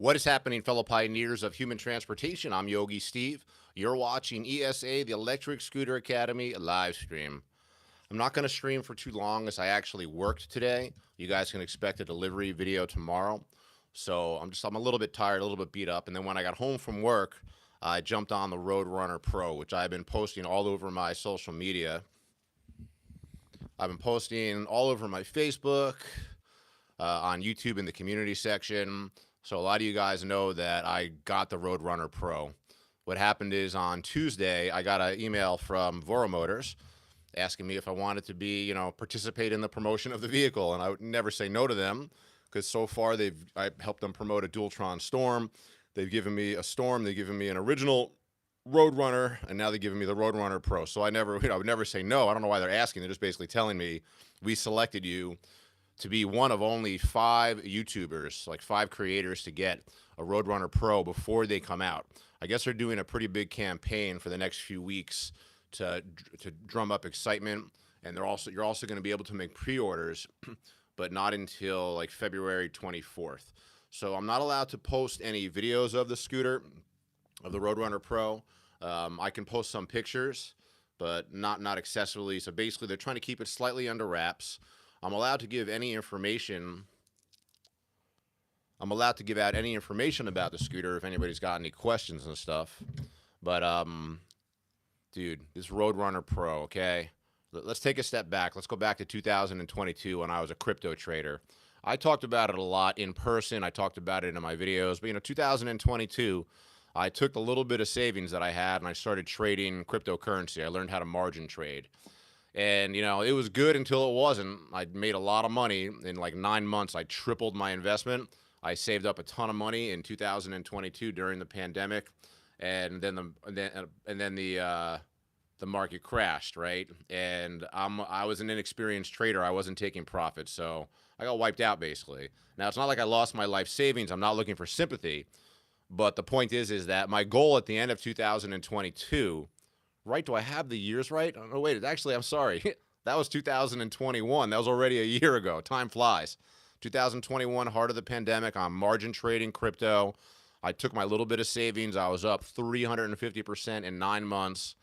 What is happening, fellow pioneers of human transportation? I'm Yogi Steve. You're watching ESA, the Electric Scooter Academy live stream. I'm not going to stream for too long as I actually worked today. You guys can expect a delivery video tomorrow. So I'm a little bit tired, a little bit beat up. And then when I got home from work, I jumped on the RoadRunner Pro, which I've been posting all over my social media. I've been posting all over my Facebook, on YouTube in the community section. So a lot of you guys know that I got the RoadRunner Pro. What happened is on Tuesday, I got an email from Voro Motors asking me if I wanted to participate in the promotion of the vehicle. And I would never say no to them because so far I helped them promote a Dualtron Storm. They've given me a Storm. They've given me an original RoadRunner, and now they're giving me the RoadRunner Pro. So I would never say no. I don't know why they're asking. They're just basically telling me, we selected you to be one of only 5 YouTubers, like 5 creators, to get a RoadRunner Pro before they come out. I guess they're doing a pretty big campaign for the next few weeks to drum up excitement, and you're also going to be able to make pre-orders, but not until like February 24th. So I'm not allowed to post any videos of the scooter, of the RoadRunner Pro. I can post some pictures, but not excessively. So basically, they're trying to keep it slightly under wraps. I'm allowed to give any information. I'm allowed to give out any information about the scooter if anybody's got any questions and stuff. But dude, this RoadRunner Pro, okay? Let's take a step back. Let's go back to 2022 when I was a crypto trader. I talked about it a lot in person. I talked about it in my videos. But 2022, I took the little bit of savings that I had and I started trading cryptocurrency. I learned how to margin trade. And, it was good until it wasn't. I made a lot of money. In like 9 months, I tripled my investment. I saved up a ton of money in 2022 during the pandemic. And then the market crashed, right? And I was an inexperienced trader. I wasn't taking profits. So I got wiped out, basically. Now, it's not like I lost my life savings. I'm not looking for sympathy. But the point is that my goal at the end of 2022, right? Do I have the years right? Oh, no, wait, I'm sorry. That was 2021. That was already a year ago. Time flies. 2021, heart of the pandemic. I'm margin trading crypto. I took my little bit of savings. I was up 350% in 9 months.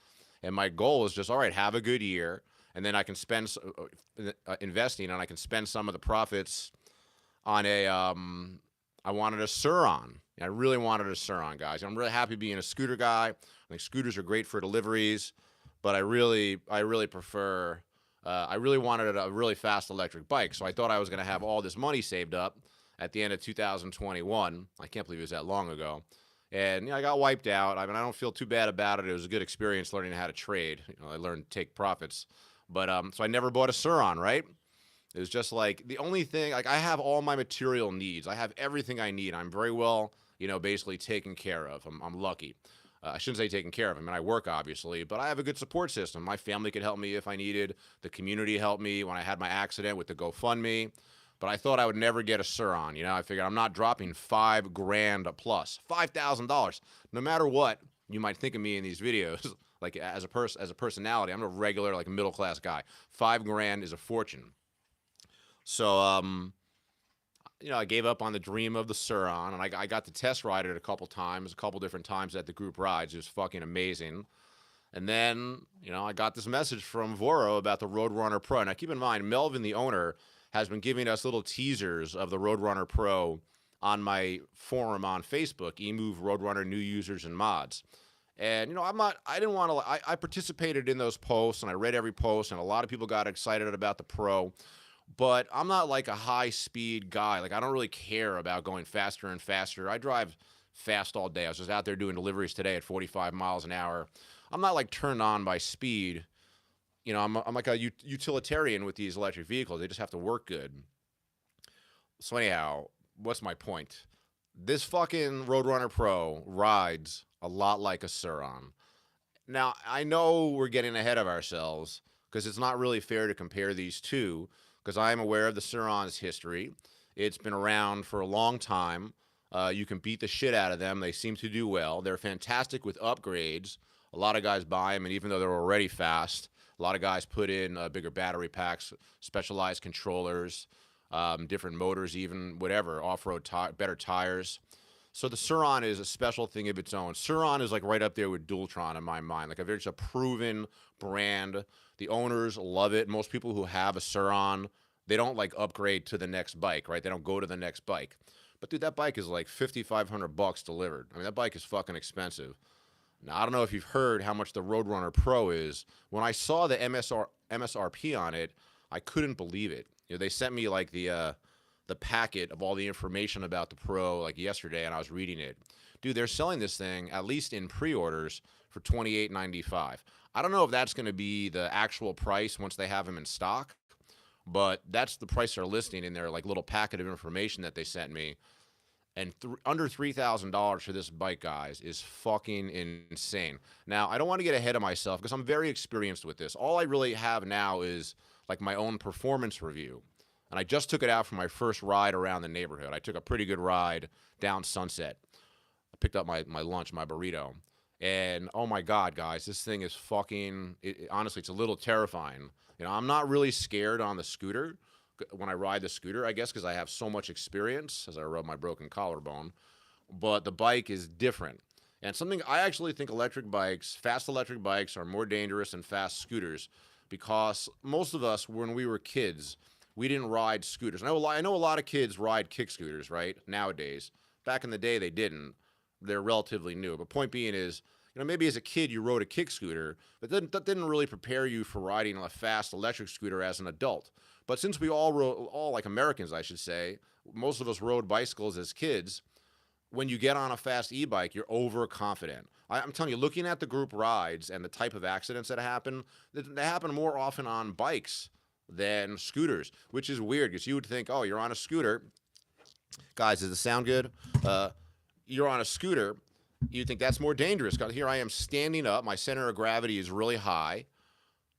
And my goal was just, all right, have a good year. And then I can spend investing, and I can spend some of the profits on I wanted a Suron. I really wanted a Suron, guys. I'm really happy being a scooter guy. I think scooters are great for deliveries, but I really prefer, I really wanted a really fast electric bike. So I thought I was going to have all this money saved up at the end of 2021. I can't believe it was that long ago. And I got wiped out. I mean, I don't feel too bad about it. It was a good experience learning how to trade. I learned to take profits. But so I never bought a Suron, right? It was just like the only thing, like I have all my material needs. I have everything I need. I'm very well, basically taken care of. I'm lucky. I shouldn't say taken care of. I mean, I work, obviously, but I have a good support system. My family could help me if I needed. The community helped me when I had my accident with the GoFundMe. But I thought I would never get a Suron. I figured I'm not dropping $5,000 plus, $5,000. No matter what you might think of me in these videos, like as a personality, I'm a regular, like middle class guy. $5,000 is a fortune. So, I gave up on the dream of the Suron, and I got to test ride it a couple different times at the group rides. It was fucking amazing. And then, I got this message from Voro about the RoadRunner Pro. Now, keep in mind, Melvin, the owner, has been giving us little teasers of the RoadRunner Pro on my forum on Facebook, eMove RoadRunner New Users and Mods. And, I participated in those posts, and I read every post, and a lot of people got excited about the Pro. But I'm not like a high-speed guy. Like, I don't really care about going faster and faster. I drive fast all day. I was just out there doing deliveries today at 45 miles an hour. I'm not, like, turned on by speed. I'm like a utilitarian with these electric vehicles. They just have to work good. So anyhow, what's my point? This fucking RoadRunner Pro rides a lot like a Suron. Now, I know we're getting ahead of ourselves because it's not really fair to compare these two, because I am aware of the Suron's history. It's been around for a long time. You can beat the shit out of them. They seem to do well. They're fantastic with upgrades. A lot of guys buy them, and even though they're already fast, a lot of guys put in bigger battery packs, specialized controllers, different motors, even whatever, off-road better tires. So the Suron is a special thing of its own. Suron is like right up there with Dualtron in my mind. Like it's a proven brand. The owners love it. Most people who have a Suron, they don't like upgrade to the next bike, right? They don't go to the next bike. But dude, that bike is like $5,500 delivered. I mean, that bike is fucking expensive. Now I don't know if you've heard how much the RoadRunner Pro is. When I saw the MSRP on it, I couldn't believe it. You know, they sent me like the packet of all the information about the Pro like yesterday, and I was reading it. Dude, they're selling this thing at least in pre-orders for $28.95. I don't know if that's going to be the actual price once they have them in stock, but that's the price they're listing in their like little packet of information that they sent me. And under $3,000 for this bike, guys, is fucking insane. Now, I don't want to get ahead of myself because I'm very experienced with this. All I really have now is like my own performance review. And I just took it out for my first ride around the neighborhood. I took a pretty good ride down Sunset. I picked up my lunch, my burrito. And oh my God, guys, this thing is fucking, honestly, it's a little terrifying. You know, I'm not really scared on the scooter when I ride the scooter, I guess, because I have so much experience as I rub my broken collarbone. But the bike is different. And something I actually think fast electric bikes are more dangerous than fast scooters because most of us, when we were kids, we didn't ride scooters. I know a lot of kids ride kick scooters, right? Nowadays. Back in the day, they didn't. They're relatively new. But point being is, you know, maybe as a kid you rode a kick scooter, but that didn't really prepare you for riding a fast electric scooter as an adult. But since we all like Americans, I should say, most of us rode bicycles as kids. When you get on a fast e-bike, you're overconfident. I'm telling you, looking at the group rides and the type of accidents that happen, they happen more often on bikes than scooters, which is weird because you would think, oh, you're on a scooter. Guys, does it sound good? You're on a scooter. You think that's more dangerous. Here I am standing up. My center of gravity is really high.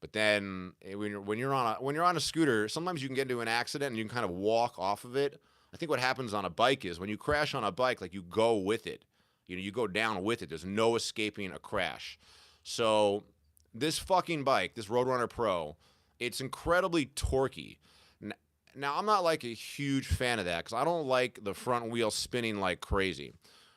But then when you're on a scooter, sometimes you can get into an accident and you can kind of walk off of it. I think what happens on a bike is when you crash on a bike, like you go with it. You know, you go down with it. There's no escaping a crash. So this fucking bike, this RoadRunner Pro, it's incredibly torquey. Now, I'm not like a huge fan of that because I don't like the front wheel spinning like crazy.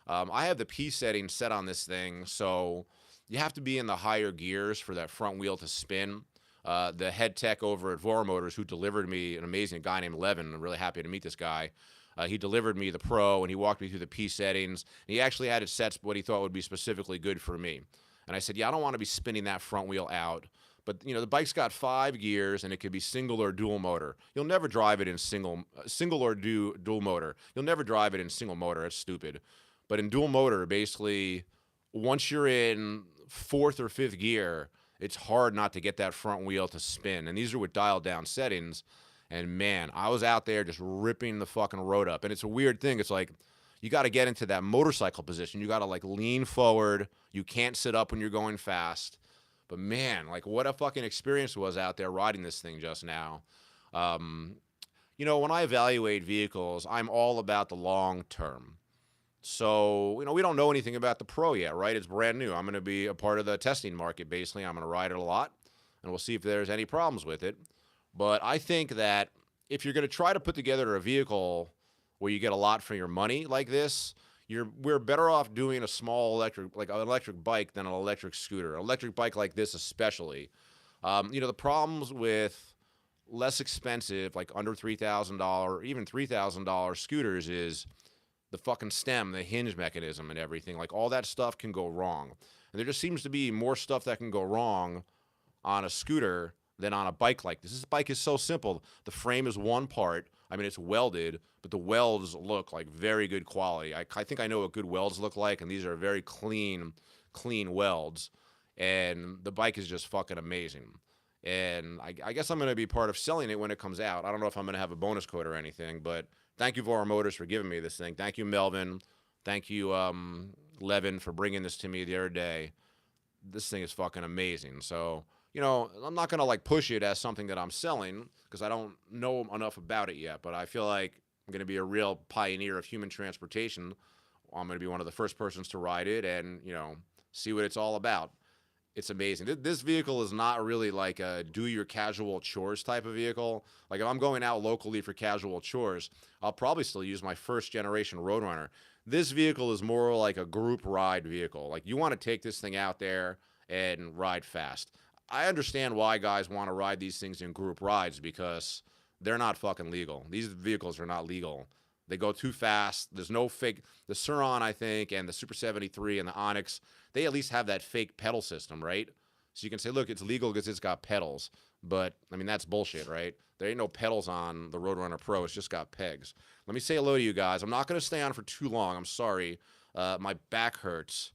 I have the P setting set on this thing, so you have to be in the higher gears for that front wheel to spin. The head tech over at Vora Motors, who delivered me, an amazing guy named Levin, I'm really happy to meet this guy. He delivered me the Pro, and he walked me through the P settings. And he actually had it set what he thought would be specifically good for me. And I said, yeah, I don't want to be spinning that front wheel out. But, you know, the bike's got 5 gears, and it could be single or dual motor. You'll never drive it in single or dual motor. You'll never drive it in single motor. That's stupid. But in dual motor, basically, once you're in 4th or 5th gear, it's hard not to get that front wheel to spin. And these are with dialed down settings. And man, I was out there just ripping the fucking road up. And it's a weird thing. It's like you got to get into that motorcycle position. You got to like lean forward. You can't sit up when you're going fast. But man, like what a fucking experience was out there riding this thing just now. You know, when I evaluate vehicles, I'm all about the long term. So, you know, we don't know anything about the Pro yet, right? It's brand new. I'm going to be a part of the testing market, basically. I'm going to ride it a lot, and we'll see if there's any problems with it. But I think that if you're going to try to put together a vehicle where you get a lot for your money like this, we're better off doing a small electric, like an electric bike than an electric scooter. An electric bike like this especially. You know, the problems with less expensive, like under $3,000, even $3,000 scooters is the fucking stem, the hinge mechanism and everything. Like all that stuff can go wrong. And there just seems to be more stuff that can go wrong on a scooter than on a bike like this. This bike is so simple. The frame is one part. I mean, it's welded, but the welds look like very good quality. I think I know what good welds look like, and these are very clean welds. And the bike is just fucking amazing. And I guess I'm going to be part of selling it when it comes out. I don't know if I'm going to have a bonus code or anything, but thank you, Vora Motors, for giving me this thing. Thank you, Melvin. Thank you, Levin, for bringing this to me the other day. This thing is fucking amazing. So, you know, I'm not going to like push it as something that I'm selling because I don't know enough about it yet, but I feel like I'm going to be a real pioneer of human transportation. I'm going to be one of the first persons to ride it and, you know, see what it's all about. It's amazing. This vehicle is not really like a do your casual chores type of vehicle. Like if I'm going out locally for casual chores, I'll probably still use my first generation RoadRunner. This vehicle is more like a group ride vehicle. Like you want to take this thing out there and ride fast. I understand why guys want to ride these things in group rides because they're not fucking legal. These vehicles are not legal. They go too fast. There's no fake. The Suron, I think, and the Super 73 and the Onyx, they at least have that fake pedal system, right? So you can say, look, it's legal because it's got pedals. But, I mean, that's bullshit, right? There ain't no pedals on the RoadRunner Pro. It's just got pegs. Let me say hello to you guys. I'm not going to stay on for too long. I'm sorry. My back hurts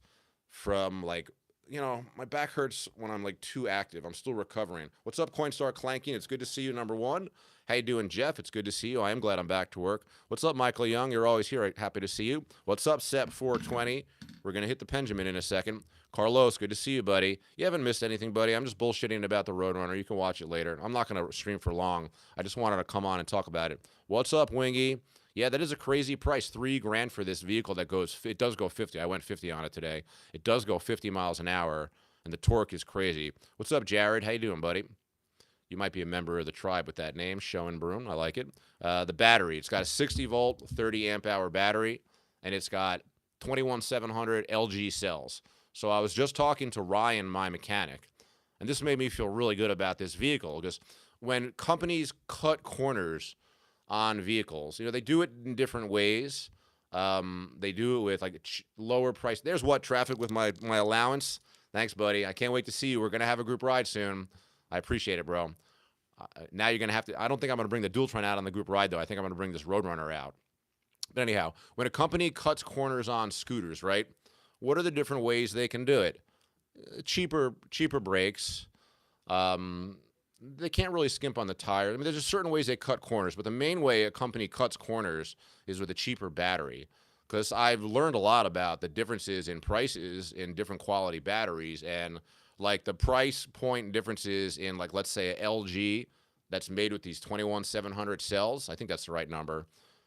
from, like, my back hurts when I'm, like, too active. I'm still recovering. What's up, Coinstar Clanking? It's good to see you, number one. How you doing, Jeff? It's good to see you. I am glad I'm back to work. What's up, Michael Young? You're always here. Happy to see you. What's up, Sep420? We're going to hit the Benjamin in a second. Carlos, good to see you, buddy. You haven't missed anything, buddy. I'm just bullshitting about the RoadRunner. You can watch it later. I'm not going to stream for long. I just wanted to come on and talk about it. What's up, Wingy? Yeah, that is a crazy price. $3,000 for this vehicle that goes, it does go 50. I went 50 on it today. It does go 50 miles an hour, and the torque is crazy. What's up, Jared? How you doing, buddy? You might be a member of the tribe with that name, Schoenbrunn. I like it. The battery, it's got a 60-volt, 30-amp-hour battery, and it's got 21700 LG cells. So I was just talking to Ryan, my mechanic, and this made me feel really good about this vehicle because when companies cut corners on vehicles, they do it in different ways. They do it with like lower price. There's what traffic with my allowance. Thanks, buddy. I can't wait to see you. We're going to have a group ride soon. I appreciate it, bro. Now you're going to have to, I don't think I'm going to bring the Dualtron out on the group ride, though. I think I'm going to bring this RoadRunner out. But anyhow, when a company cuts corners on scooters, right, what are the different ways they can do it? Cheaper brakes. They can't really skimp on the tire. I mean, there's just certain ways they cut corners, but the main way a company cuts corners is with a cheaper battery. Because I've learned a lot about the differences in prices in different quality batteries, and like the price point differences in, like, let's say a LG that's made with these 21700 cells. I think that's the right number.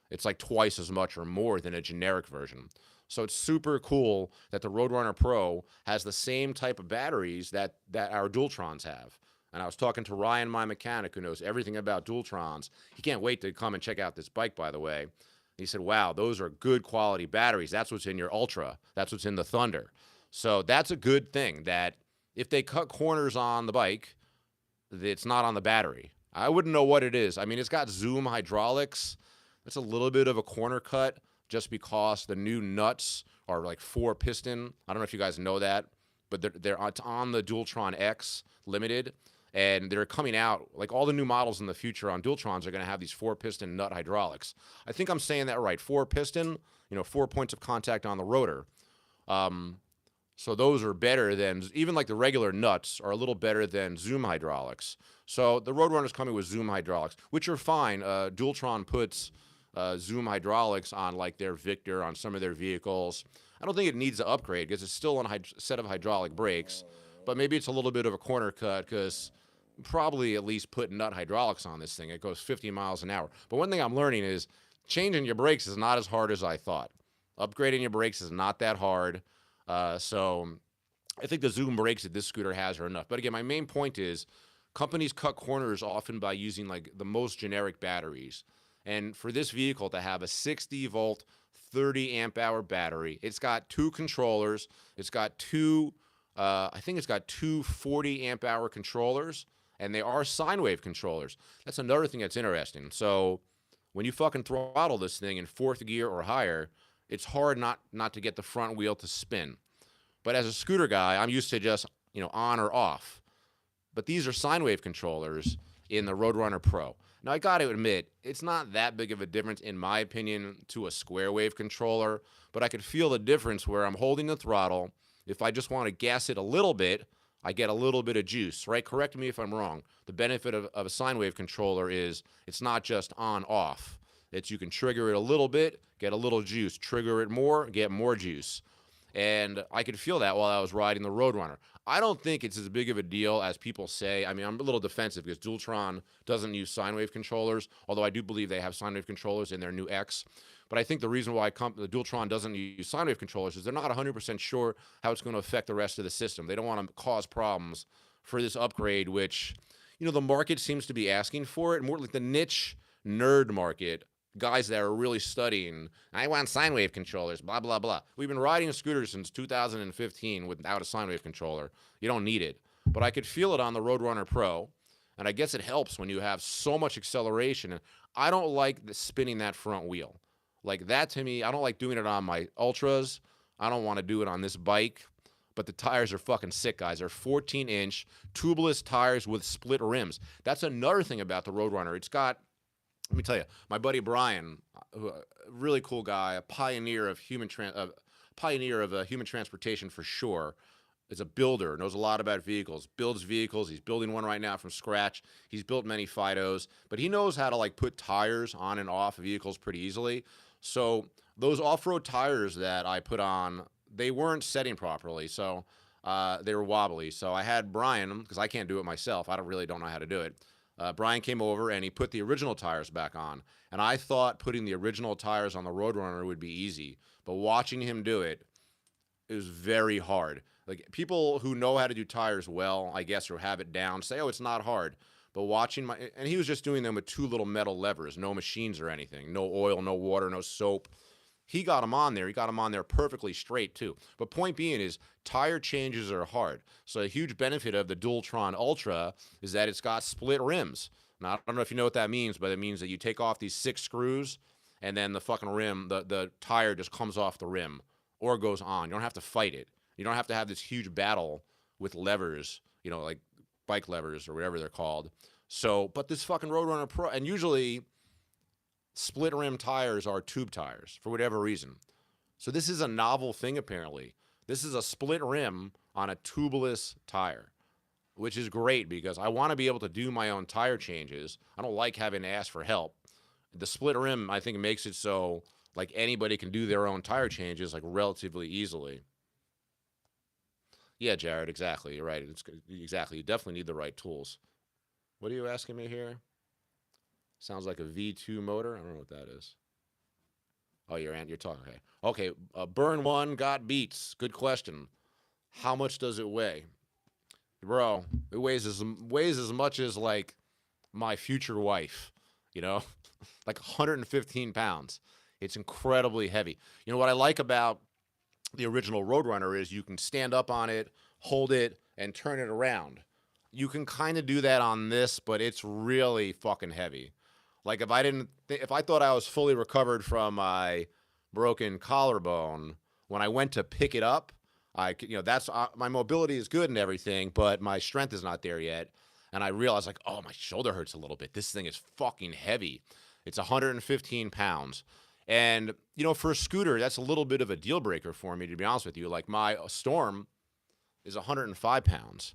It's like twice as much or more than a generic version. So it's super cool that the RoadRunner Pro has the same type of batteries that our Dualtrons have. And I was talking to Ryan, my mechanic, who knows everything about Dualtrons. He can't wait to come and check out this bike, by the way. He said, wow, those are good quality batteries. That's what's in your Ultra. That's what's in the Thunder. So that's a good thing, that if they cut corners on the bike, it's not on the battery. I wouldn't know what it is. I mean, it's got Zoom hydraulics. It's a little bit of a corner cut just because the new nuts are like 4-piston. I don't know if you guys know that, but they're on the Dualtron X Limited, and they're coming out, like all the new models in the future on Dualtrons are going to have these 4-piston nut hydraulics. I think I'm saying that right. 4-piston, 4 points of contact on the rotor. So those are better than, even like the regular nuts are a little better than Zoom hydraulics. So the RoadRunner's coming with Zoom hydraulics, which are fine. Dualtron puts Zoom hydraulics on like their Victor, on some of their vehicles. I don't think it needs to upgrade because it's still on a set of hydraulic brakes, but maybe it's a little bit of a corner cut because probably at least put nut hydraulics on this thing. It goes 50 miles an hour. But one thing I'm learning is changing your brakes is not as hard as I thought. Upgrading your brakes is not that hard. So I think the Zoom brakes that this scooter has are enough. But again, my main point is companies cut corners often by using like the most generic batteries. And for this vehicle to have a 60-volt, 30-amp-hour battery, it's got 2 controllers. It's got two 40-amp-hour controllers, and they are sine wave controllers. That's another thing that's interesting. So when you fucking throttle this thing in 4th gear or higher, it's hard not to get the front wheel to spin. But as a scooter guy, I'm used to just, on or off. But these are sine wave controllers in the RoadRunner Pro. Now, I got to admit, it's not that big of a difference, in my opinion, to a square wave controller, but I could feel the difference where I'm holding the throttle. If I just want to gas it a little bit, I get a little bit of juice, right? Correct me if I'm wrong. The benefit of a sine wave controller is it's not just on-off. It's you can trigger it a little bit, get a little juice, trigger it more, get more juice. And I could feel that while I was riding the RoadRunner. I don't think it's as big of a deal as people say. I mean, I'm a little defensive because Dualtron doesn't use sine wave controllers, although I do believe they have sine wave controllers in their new X. But I think the reason why the Dualtron doesn't use sine wave controllers is they're not 100% sure how it's going to affect the rest of the system. They don't want to cause problems for this upgrade, which, the market seems to be asking for it. More like the niche nerd market guys that are really studying, I want sine wave controllers, blah, blah, blah. We've been riding scooters since 2015 without a sine wave controller. You don't need it. But I could feel it on the RoadRunner Pro, and I guess it helps when you have so much acceleration. And I don't like spinning that front wheel. Like that to me, I don't like doing it on my Ultras. I don't want to do it on this bike. But the tires are fucking sick, guys. They're 14-inch tubeless tires with split rims. That's another thing about the RoadRunner. It's got, let me tell you, my buddy Brian, a really cool guy, a pioneer of human transportation for sure. Is a builder, knows a lot about vehicles, builds vehicles. He's building one right now from scratch. He's built many Fidos, but he knows how to like put tires on and off vehicles pretty easily. So those off-road tires that I put on, they weren't setting properly, so they were wobbly. So I had Brian, because I can't do it myself. I don't know how to do it. Brian came over and he put the original tires back on. And I thought putting the original tires on the RoadRunner would be easy, but watching him do it, it was very hard. Like people who know how to do tires well, I guess, or have it down, say, "Oh, it's not hard." But watching and he was just doing them with two little metal levers, no machines or anything, no oil, no water, no soap. He got them on there. He got them on there perfectly straight too. But point being is, tire changes are hard. So a huge benefit of the Dualtron Ultra is that it's got split rims. Now I don't know if you know what that means, but it means that you take off these 6 screws, and then the fucking rim, the tire just comes off the rim or goes on. You don't have to fight it. You don't have to have this huge battle with levers, like bike levers or whatever they're called. So, but this fucking RoadRunner Pro, and usually split rim tires are tube tires for whatever reason. So this is a novel thing apparently. This is a split rim on a tubeless tire, which is great because I want to be able to do my own tire changes. I don't like having to ask for help. The split rim, I think, makes it so like anybody can do their own tire changes like relatively easily. Yeah, Jared, exactly. You're right. Exactly. You definitely need the right tools. What are you asking me here? Sounds like a V2 motor. I don't know what that is. Oh, you're talking. Okay. Burn one got beats. Good question. How much does it weigh, bro? It weighs as much as like my future wife. Like 115 pounds. It's incredibly heavy. What I like about the original RoadRunner is you can stand up on it, hold it, and turn it around. You can kind of do that on this, but it's really fucking heavy. Like if I thought I was fully recovered from my broken collarbone, when I went to pick it up, that's my mobility is good and everything, but my strength is not there yet. And I realized like, oh, my shoulder hurts a little bit. This thing is fucking heavy. It's 115 pounds. And, for a scooter, that's a little bit of a deal breaker for me, to be honest with you. Like my Storm is 105 pounds,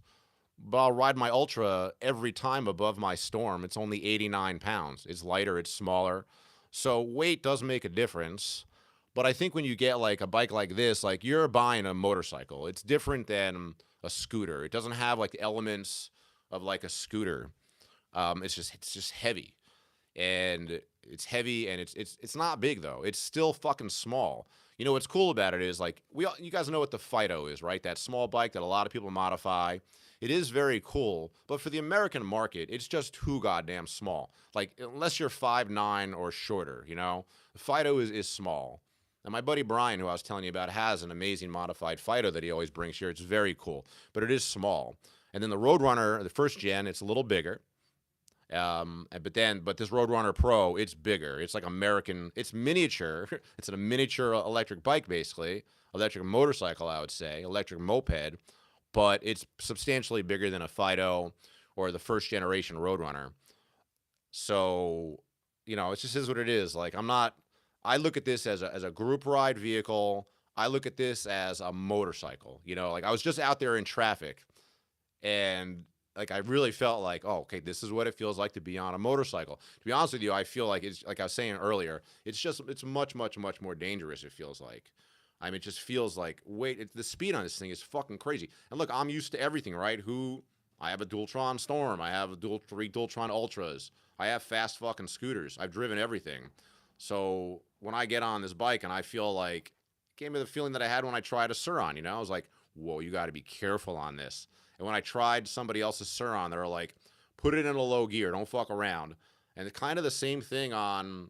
but I'll ride my Ultra every time above my Storm. It's only 89 pounds. It's lighter, it's smaller. So weight does make a difference. But I think when you get like a bike like this, like you're buying a motorcycle. It's different than a scooter. It doesn't have like the elements of like a scooter. It's just heavy. And it's heavy, and it's not big though. It's still fucking small. What's cool about it is like you guys know what the Fido is, right? That small bike that a lot of people modify. It is very cool, but for the American market, it's just too goddamn small. Like unless you're 5'9" or shorter, the Fido is small. And my buddy Brian, who I was telling you about, has an amazing modified Fido that he always brings here. It's very cool, but it is small. And then the RoadRunner, the first gen, it's a little bigger. But this RoadRunner Pro, it's bigger. It's like American. It's miniature. It's a miniature electric bike, basically, electric motorcycle, I would say, electric moped. But it's substantially bigger than a Fido or the first generation RoadRunner. So, it just is what it is. Like I look at this as a group ride vehicle. I look at this as a motorcycle. Like I was just out there in traffic, and like I really felt like, oh, okay, this is what it feels like to be on a motorcycle. To be honest with you, I feel like it's like I was saying earlier, it's much, much, much more dangerous, it feels like. I mean, it just feels like, the speed on this thing is fucking crazy. And look, I'm used to everything, right? I have a Dualtron Storm. I have 3 Dualtron Ultras. I have fast fucking scooters. I've driven everything. So when I get on this bike and I feel like, it gave me the feeling that I had when I tried a Sur-Ron, I was like, whoa, you got to be careful on this. And when I tried somebody else's Sur-Ron, they were like, put it in a low gear, don't fuck around. And it's kind of the same thing on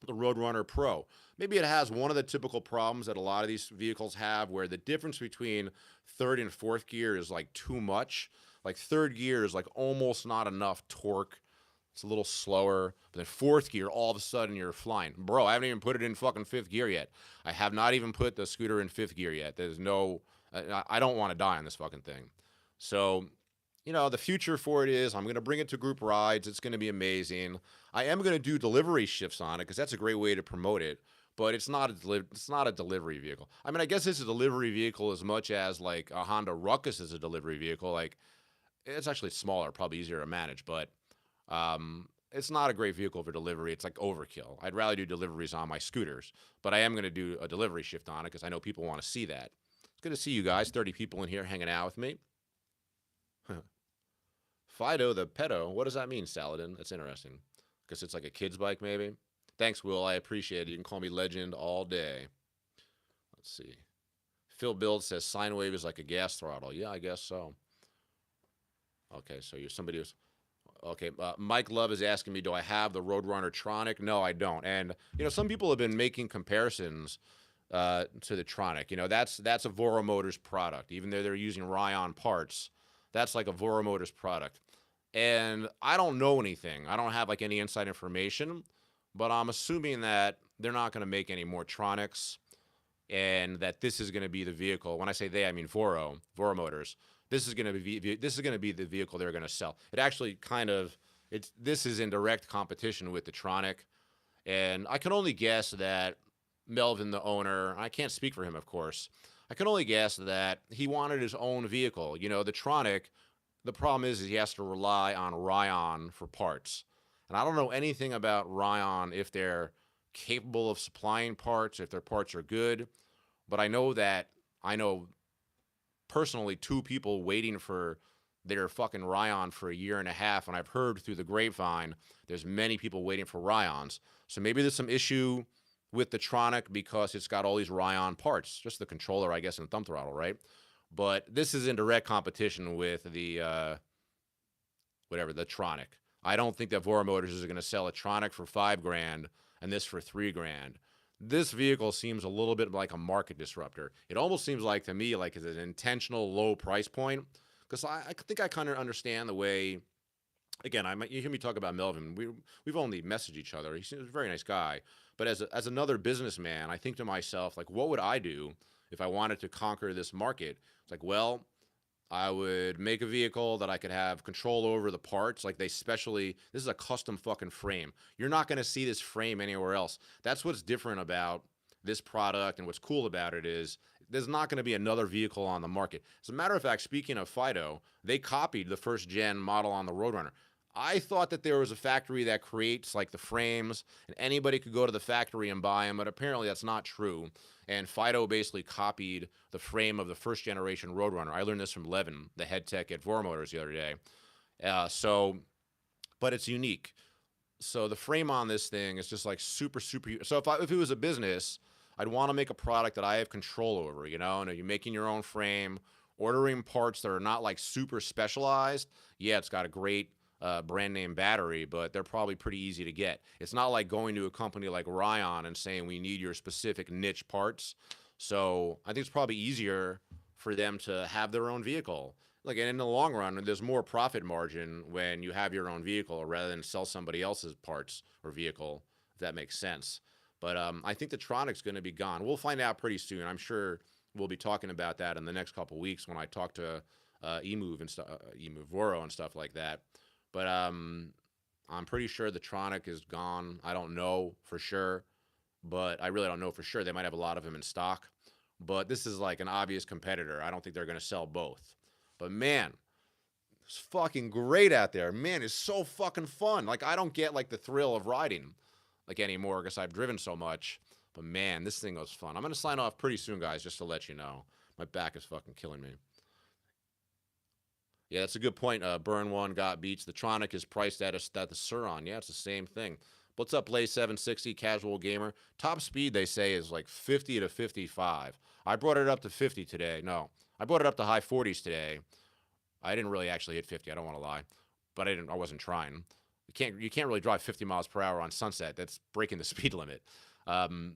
the RoadRunner Pro. Maybe it has one of the typical problems that a lot of these vehicles have where the difference between third and fourth gear is like too much. Like third gear is like almost not enough torque. It's a little slower. But then fourth gear, all of a sudden you're flying. Bro, I haven't even put it in fucking fifth gear yet. I have not even put the scooter in fifth gear yet. There's no, I don't want to die on this fucking thing. So, you know, the future for it is I'm going to bring it to group rides. It's going to be amazing. I am going to do delivery shifts on it because that's a great way to promote it. But it's not a delivery vehicle. I mean, I guess it's a delivery vehicle as much as like a Honda Ruckus is a delivery vehicle. Like it's actually smaller, probably easier to manage, but it's not a great vehicle for delivery. It's like overkill. I'd rather do deliveries on my scooters, but I am going to do a delivery shift on it because I know people want to see that. It's good to see you guys, 30 people in here hanging out with me. Fido the pedo. What does that mean, Saladin? That's interesting. Because it's like a kid's bike, maybe. Thanks, Will. I appreciate it. You can call me legend all day. Let's see. Phil Build says sine wave is like a gas throttle. Yeah, I guess so. Okay, so you're somebody who's... Okay, Mike Love is asking me, do I have the RoadRunner Tronic? No, I don't. And, you know, some people have been making comparisons to the Tronic. You know, that's a Voro Motors product. Even though they're using Ryan parts, that's like a Voro Motors product. And I don't know anything. I don't have like any inside information, but I'm assuming that they're not going to make any more Tronics and that this is going to be the vehicle. When I say they, I mean Voro Motors. This is going to be the vehicle they're going to sell. It actually this is in direct competition with the Tronic, and I can only guess that Melvin, the owner, I can't speak for him, of course. I can only guess that he wanted his own vehicle. You know, the Tronic, the problem is he has to rely on Ryan for parts, and I don't know anything about Ryan if they're capable of supplying parts, if their parts are good, but I know personally 2 people waiting for their fucking Ryan for a year and a half, and I've heard through the grapevine there's many people waiting for Ryans. So maybe there's some issue with the Tronic because it's got all these Ryan parts, just the controller, I guess, and thumb throttle, right? But this is in direct competition with the the Tronic. I don't think that Voro Motors is going to sell a Tronic for $5,000 and this for $3,000. This vehicle seems a little bit like a market disruptor. It almost seems like, to me, like it's an intentional low price point. Because I think I kind of understand the way, again, you hear me talk about Melvin. We've only messaged each other. He's a very nice guy. But as another businessman, I think to myself, like, what would I do if I wanted to conquer this market? It's like, well, I would make a vehicle that I could have control over the parts. Like this is a custom fucking frame. You're not going to see this frame anywhere else. That's what's different about this product, and what's cool about it is there's not going to be another vehicle on the market. As a matter of fact, speaking of Fido, they copied the first gen model on the RoadRunner. I thought that there was a factory that creates like the frames and anybody could go to the factory and buy them, but apparently that's not true. And Fido basically copied the frame of the first generation RoadRunner. I learned this from Levin, the head tech at Voro Motors, the other day. But it's unique. So the frame on this thing is just like super. So if it was a business, I'd want to make a product that I have control over, you know, and you're making your own frame, ordering parts that are not like super specialized. Yeah, it's got a great brand name battery, but they're probably pretty easy to get. It's not like going to a company like Ryan and saying we need your specific niche parts. So I think it's probably easier for them to have their own vehicle. Like, and in the long run, there's more profit margin when you have your own vehicle rather than sell somebody else's parts or vehicle, if that makes sense. But I think the Tronic's going to be gone. We'll find out pretty soon. I'm sure we'll be talking about that in the next couple of weeks when I talk to eMove and stuff, eMove Voro and stuff like that. But I'm pretty sure the Tronic is gone. I don't know for sure, but I really don't know for sure. They might have a lot of them in stock, but this is like an obvious competitor. I don't think they're going to sell both. But man, it's fucking great out there. Man, it's so fucking fun. Like, I don't get like the thrill of riding like anymore because I've driven so much. But man, this thing was fun. I'm going to sign off pretty soon, guys, just to let you know. My back is fucking killing me. Yeah, that's a good point. Burn One got beats. The Tronic is priced at the Suron. Yeah, it's the same thing. What's up, Blaze 760, casual gamer? Top speed, they say, is like 50 to 55. I brought it up to 50 today. No, I brought it up to high 40s today. I didn't really actually hit 50. I don't want to lie, but I wasn't trying. You can't really drive 50 miles per hour on Sunset. That's breaking the speed limit.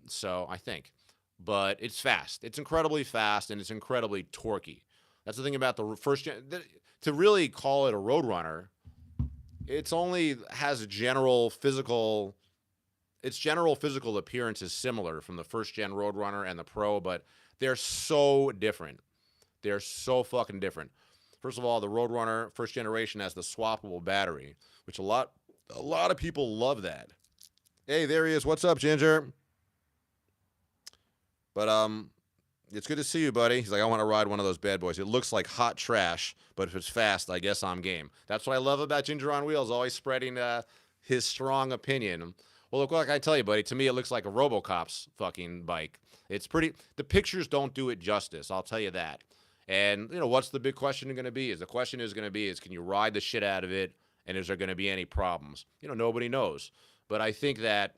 So I think, but it's fast. It's incredibly fast and it's incredibly torquey. That's the thing about the first gen. To really call it a Roadrunner, it's only has a general physical. Its general physical appearance is similar from the first gen Roadrunner and the Pro, but they're so different. They're so fucking different. First of all, the Roadrunner first generation has the swappable battery, which a lot of people love that. Hey, there he is. What's up, Ginger? But it's good to see you, buddy. He's like, I want to ride one of those bad boys. It looks like hot trash, but if it's fast, I guess I'm game. That's what I love about Ginger on Wheels, always spreading his strong opinion. Well, look, like I tell you, buddy, to me it looks like a RoboCop's fucking bike. It's pretty. The pictures don't do it justice. I'll tell you that. And what's the big question going to be? The question is going to be can you ride the shit out of it, and is there going to be any problems? Nobody knows. But I think that,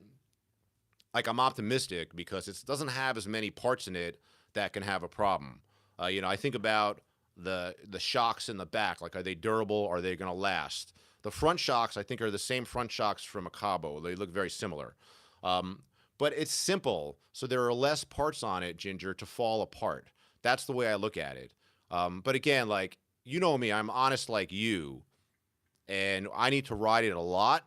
like, I'm optimistic because it doesn't have as many parts in it that can have a problem. I think about the shocks in the back. Like, are they durable? Are they going to last? The front shocks, I think, are the same front shocks from a Cabo. They look very similar. But it's simple, so there are less parts on it, Ginger, to fall apart. That's the way I look at it. But again, like, me, I'm honest like you, and I need to ride it a lot.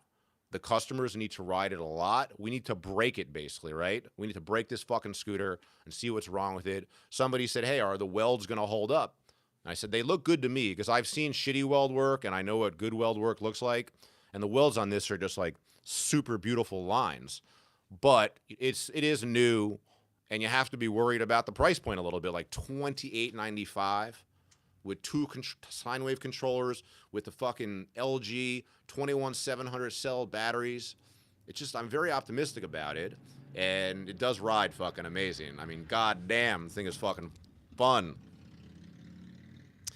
The customers need to ride it a lot. We need to break it, basically, right? We need to break this fucking scooter and see what's wrong with it. Somebody said, hey, are the welds going to hold up? And I said, they look good to me because I've seen shitty weld work and I know what good weld work looks like. And the welds on this are just like super beautiful lines. But it is new, and you have to be worried about the price point a little bit, like $28.95 with two sine wave controllers with the fucking LG 21700 cell batteries. It's just, I'm very optimistic about it, and it does ride fucking amazing. I mean, goddamn, the thing is fucking fun.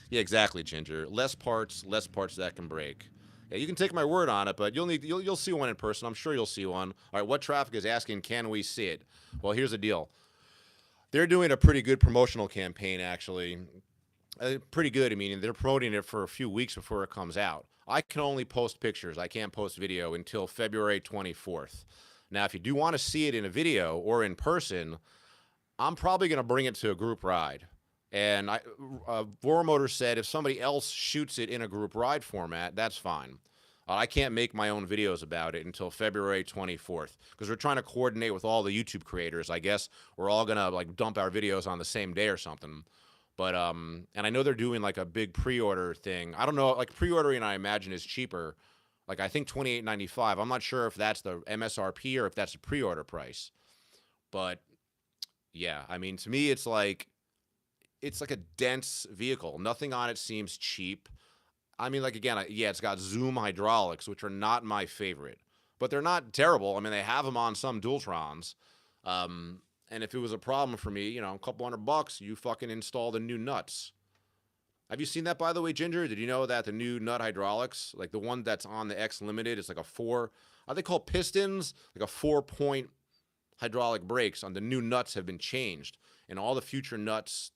Yeah, exactly, Ginger. Less parts that can break. Yeah, you can take my word on it, but you'll see one in person. I'm sure you'll see one. All right, what traffic is asking, can we see it? Well, here's the deal. They're doing a pretty good promotional campaign, actually. Pretty good. I mean, they're promoting it for a few weeks before it comes out. I can only post pictures. I can't post video until February 24th. Now, if you do want to see it in a video or in person, I'm probably going to bring it to a group ride. And Voromotor said if somebody else shoots it in a group ride format, that's fine. I can't make my own videos about it until February 24th because we're trying to coordinate with all the YouTube creators. I guess we're all going to like dump our videos on the same day or something. But and I know they're doing like a big pre-order thing. I don't know, like pre-ordering I imagine is cheaper. Like I think $28.95. I'm not sure if that's the MSRP or if that's the pre-order price. But yeah, I mean to me it's like a dense vehicle. Nothing on it seems cheap. I mean, like, again, yeah, it's got Zoom hydraulics, which are not my favorite. But they're not terrible. I mean, they have them on some Dualtrons. And if it was a problem for me, a couple $100, you fucking install the new nuts. Have you seen that, by the way, Ginger? Did you know that the new nut hydraulics, like the one that's on the X Limited, is like are they called pistons? Like a 4-point hydraulic brakes on the new nuts have been changed. And all the future nuts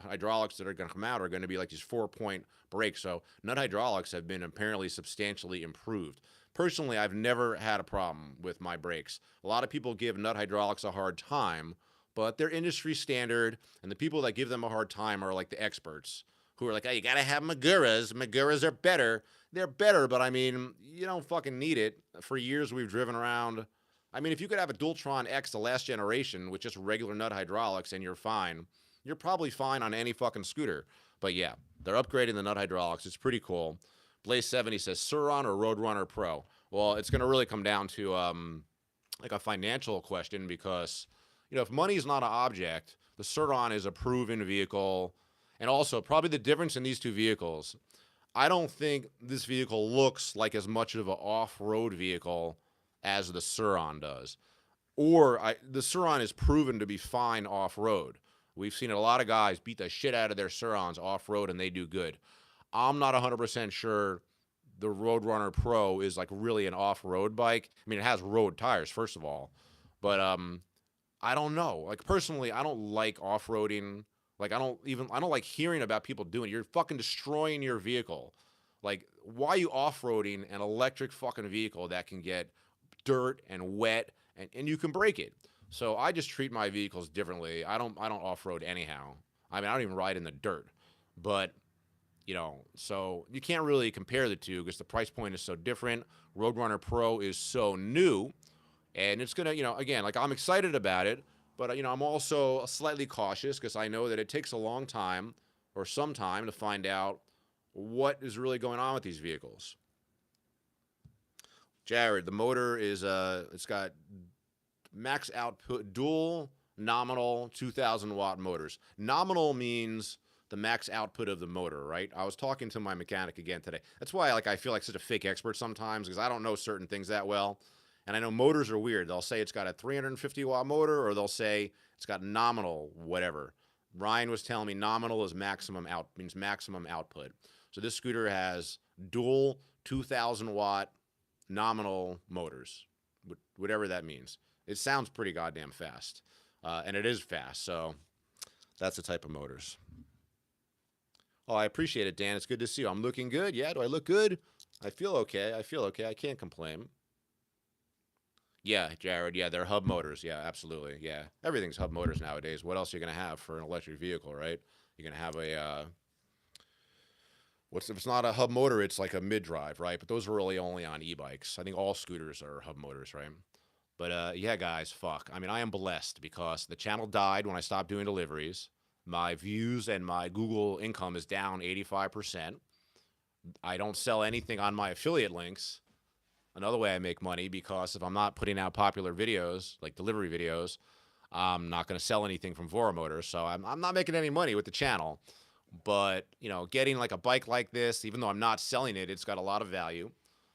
hydraulics that are going to come out are going to be like these 4-point brakes. So nut hydraulics have been apparently substantially improved. Personally, I've never had a problem with my brakes. A lot of people give nut hydraulics a hard time, but they're industry standard, and the people that give them a hard time are like the experts who are like, oh, you got to have Maguras. Maguras are better. They're better, but I mean, you don't fucking need it. For years, we've driven around. I mean, if you could have a Dualtron X, the last generation, with just regular nut hydraulics and you're fine, you're probably fine on any fucking scooter. But yeah, they're upgrading the nut hydraulics. It's pretty cool. Blaze70 says, Suron or RoadRunner Pro? Well, it's going to really come down to like a financial question because, if money is not an object, the Suron is a proven vehicle. And also, probably the difference in these two vehicles, I don't think this vehicle looks like as much of an off-road vehicle as the Suron does. Or the Suron is proven to be fine off-road. We've seen a lot of guys beat the shit out of their Surons off-road and they do good. I'm not 100% sure the RoadRunner Pro is like really an off-road bike. I mean, it has road tires, first of all. But I don't know. Like, personally, I don't like off-roading. Like, I don't like hearing about people doing it. You're fucking destroying your vehicle. Like, why are you off-roading an electric fucking vehicle that can get dirt and wet and you can break it? So I just treat my vehicles differently. I don't off-road anyhow. I mean, I don't even ride in the dirt. But, so you can't really compare the two because the price point is so different. RoadRunner Pro is so new, and it's going to, again, like, I'm excited about it, but, I'm also slightly cautious because I know that it takes a long time or some time to find out what is really going on with these vehicles. Jared, the motor is it's got max output, dual nominal 2,000 watt motors. Nominal means the max output of the motor, right? I was talking to my mechanic again today. That's why I feel like such a fake expert sometimes, because I don't know certain things that well. And I know motors are weird. They'll say it's got a 350 watt motor, or they'll say it's got nominal whatever. Ryan was telling me nominal is means maximum output. So this scooter has dual 2,000 watt nominal motors, whatever that means. It sounds pretty goddamn fast, and it is fast. So that's the type of motors. Oh, I appreciate it, Dan. It's good to see you. I'm looking good. Yeah, do I look good? I feel okay. I can't complain. Yeah, Jared. Yeah, they're hub motors. Yeah, absolutely. Yeah, everything's hub motors nowadays. What else are you gonna have for an electric vehicle, right? You're gonna have a if it's not a hub motor, it's like a mid-drive, right? But those are really only on e-bikes. I think all scooters are hub motors, right? But yeah, guys, fuck. I mean, I am blessed because the channel died when I stopped doing deliveries. My views and my Google income is down 85%. I don't sell anything on my affiliate links. Another way I make money, because if I'm not putting out popular videos, like delivery videos, I'm not going to sell anything from Vora Motors. So I'm not making any money with the channel. But, getting like a bike like this, even though I'm not selling it, it's got a lot of value.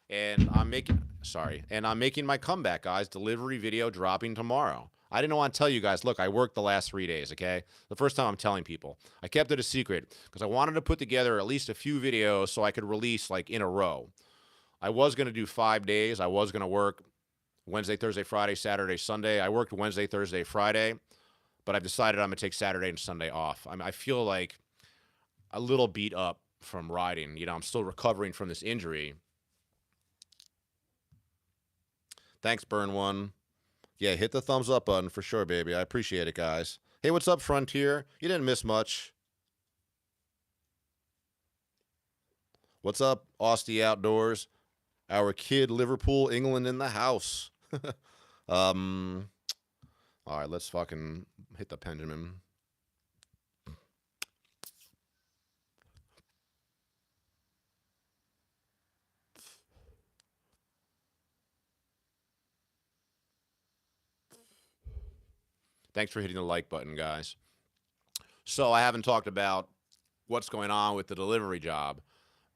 And I'm making my comeback, guys. Delivery video dropping tomorrow. I didn't want to tell you guys, look, I worked the last 3 days, okay? The first time I'm telling people. I kept it a secret because I wanted to put together at least a few videos so I could release like in a row. I was going to do 5 days. I was going to work Wednesday, Thursday, Friday, Saturday, Sunday. I worked Wednesday, Thursday, Friday, but I've decided I'm going to take Saturday and Sunday off. I feel like a little beat up from riding. I'm still recovering from this injury. Thanks, Burn One. Yeah, hit the thumbs up button for sure, baby. I appreciate it, guys. Hey, what's up, Frontier? You didn't miss much. What's up, Austie Outdoors? Our kid, Liverpool, England in the house. All right, let's fucking hit the pendulum. Thanks for hitting the like button, guys. So I haven't talked about what's going on with the delivery job.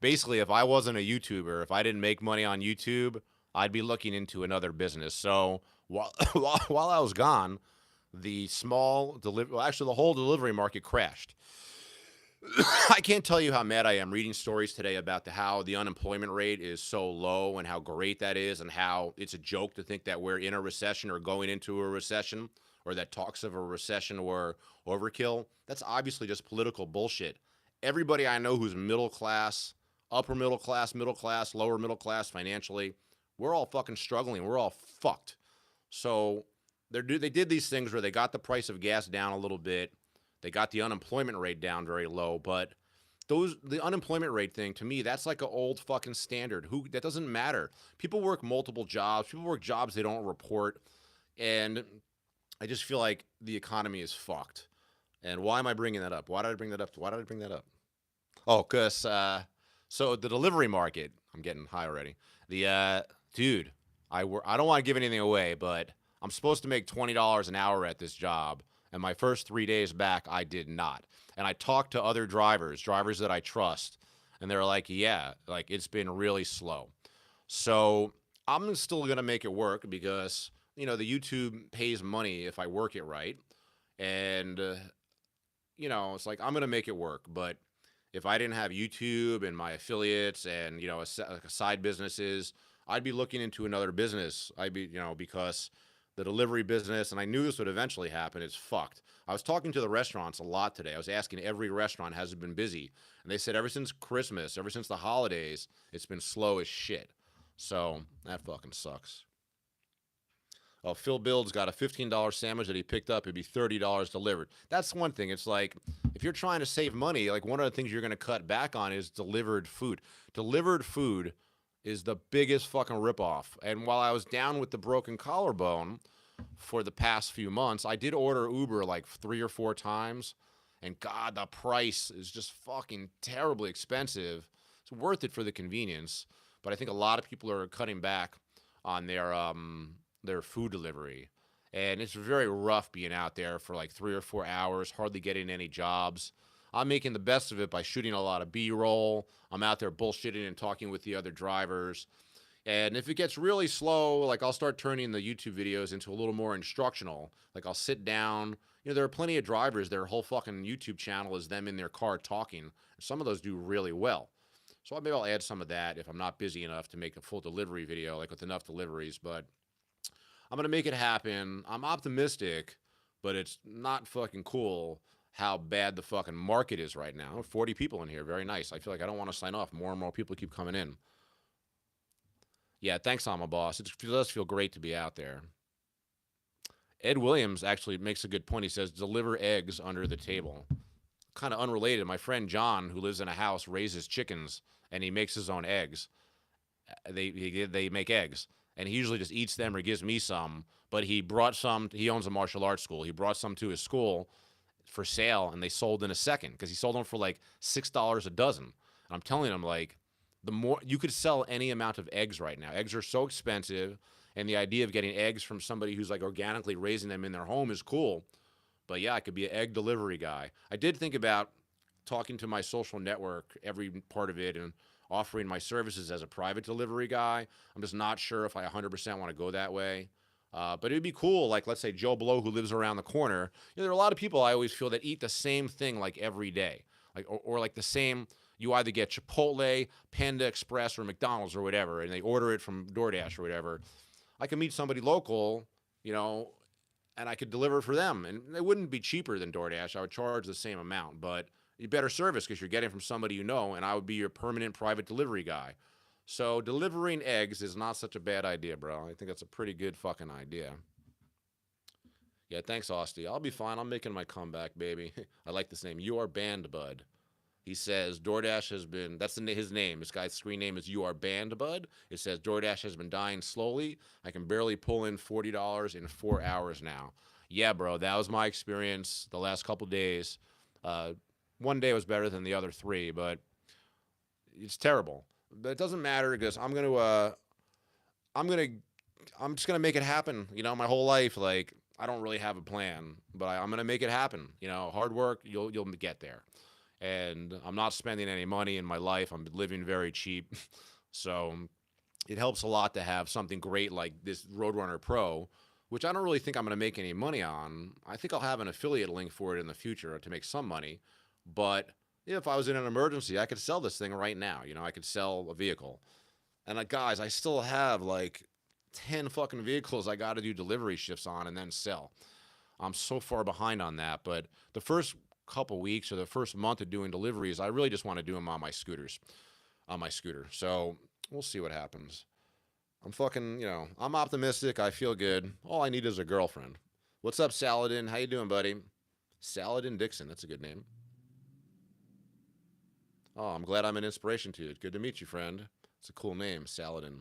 Basically, if I wasn't a YouTuber, if I didn't make money on YouTube, I'd be looking into another business. So while I was gone, the whole delivery market crashed. I can't tell you how mad I am reading stories today about how the unemployment rate is so low and how great that is, and how it's a joke to think that we're in a recession or going into a recession, or that talks of a recession or overkill. That's obviously just political bullshit. Everybody I know who's middle class, upper middle class, lower middle class financially, we're all fucking struggling. We're all fucked. So they did these things where they got the price of gas down a little bit. They got the unemployment rate down very low, but the unemployment rate thing, to me, that's like an old fucking standard. That doesn't matter. People work multiple jobs. People work jobs they don't report. And I just feel like the economy is fucked. And why am I bringing that up? Why did I bring that up? Oh, because, so the delivery market, I'm getting high already. Dude, I don't want to give anything away, but I'm supposed to make $20 an hour at this job. And my first 3 days back, I did not. And I talked to other drivers that I trust, and they're like, yeah, like it's been really slow. So I'm still going to make it work because, the YouTube pays money if I work it right. And, it's like I'm going to make it work. But if I didn't have YouTube and my affiliates and, side businesses, I'd be looking into another business. I'd be, because The delivery business, and I knew this would eventually happen, it's fucked. I was talking to the restaurants a lot today. I was asking every restaurant, has it been busy? And they said ever since Christmas, ever since the holidays, it's been slow as shit. So that fucking sucks. Oh, Phil Build's got a $15 sandwich that he picked up. It'd be $30 delivered. That's one thing. It's like if you're trying to save money, like one of the things you're going to cut back on is delivered food. Delivered food is the biggest fucking ripoff. And while I was down with the broken collarbone for the past few months, I did order Uber like 3 or 4 times. And God, the price is just fucking terribly expensive. It's worth it for the convenience, but I think a lot of people are cutting back on their food delivery. And it's very rough being out there for like 3 or 4 hours, hardly getting any jobs. I'm making the best of it by shooting a lot of B-roll. I'm out there bullshitting and talking with the other drivers. And if it gets really slow, like I'll start turning the YouTube videos into a little more instructional. Like I'll sit down. You know, there are plenty of drivers, their whole fucking YouTube channel is them in their car talking. Some of those do really well. So maybe I'll add some of that if I'm not busy enough to make a full delivery video, like with enough deliveries. But I'm going to make it happen. I'm optimistic, but it's not fucking cool how bad the fucking market is right now. 40 people in here. Very nice. I feel like I don't want to sign off. More and more people keep coming in. Yeah, thanks, I'm a boss. It does feel great to be out there. Ed Williams actually makes a good point. He says, deliver eggs under the table. Kind of unrelated. My friend John, who lives in a house, raises chickens, and he makes his own eggs. They make eggs, and he usually just eats them or gives me some. But he brought some. He owns a martial arts school. He brought some to his school for sale, and they sold in a second because he sold them for like $6 a dozen. And I'm telling him, like, the more you could sell any amount of eggs right now. Eggs are so expensive, and the idea of getting eggs from somebody who's like organically raising them in their home is cool. But yeah, I could be an egg delivery guy. I did think about talking to my social network, every part of it, and offering my services as a private delivery guy. I'm just not sure if I 100% want to go that way. But it'd be cool, like let's say Joe Blow, who lives around the corner. You know, there are a lot of people I always feel that eat the same thing like every day, like or like the same. You either get Chipotle, Panda Express, or McDonald's or whatever, and they order it from DoorDash or whatever. I can meet somebody local, you know, and I could deliver for them. And it wouldn't be cheaper than DoorDash. I would charge the same amount, but you better service because you're getting from somebody you know, and I would be your permanent private delivery guy. So delivering eggs is not such a bad idea, bro. I think that's a pretty good fucking idea. Yeah, thanks, Austin. I'll be fine. I'm making my comeback, baby. I like this name. You are banned, bud. He says DoorDash has been, that's his name. This guy's screen name is You Are Banned, Bud. It says DoorDash has been dying slowly. I can barely pull in $40 in 4 hours now. Yeah, bro, that was my experience the last couple days. One day was better than the other three, but it's terrible. But it doesn't matter because I'm just gonna make it happen. You know, my whole life, like I don't really have a plan, but I'm gonna make it happen. You know, hard work, you'll get there. And I'm not spending any money in my life. I'm living very cheap. So it helps a lot to have something great like this RoadRunner Pro, which I don't really think I'm going to make any money on. I think I'll have an affiliate link for it in the future to make some money. But if I was in an emergency, I could sell this thing right now. You know, I could sell a vehicle. And guys, I still have like 10 fucking vehicles I got to do delivery shifts on and then sell. I'm so far behind on that. But the first couple weeks or the first month of doing deliveries, I really just want to do them on my scooter. So we'll see what happens. I'm fucking, you know, I'm optimistic. I feel good. All I need is a girlfriend. What's up, Saladin? How you doing, buddy? Saladin Dixon. That's a good name. Oh, I'm glad I'm an inspiration to you. Good to meet you, friend. It's a cool name, Saladin.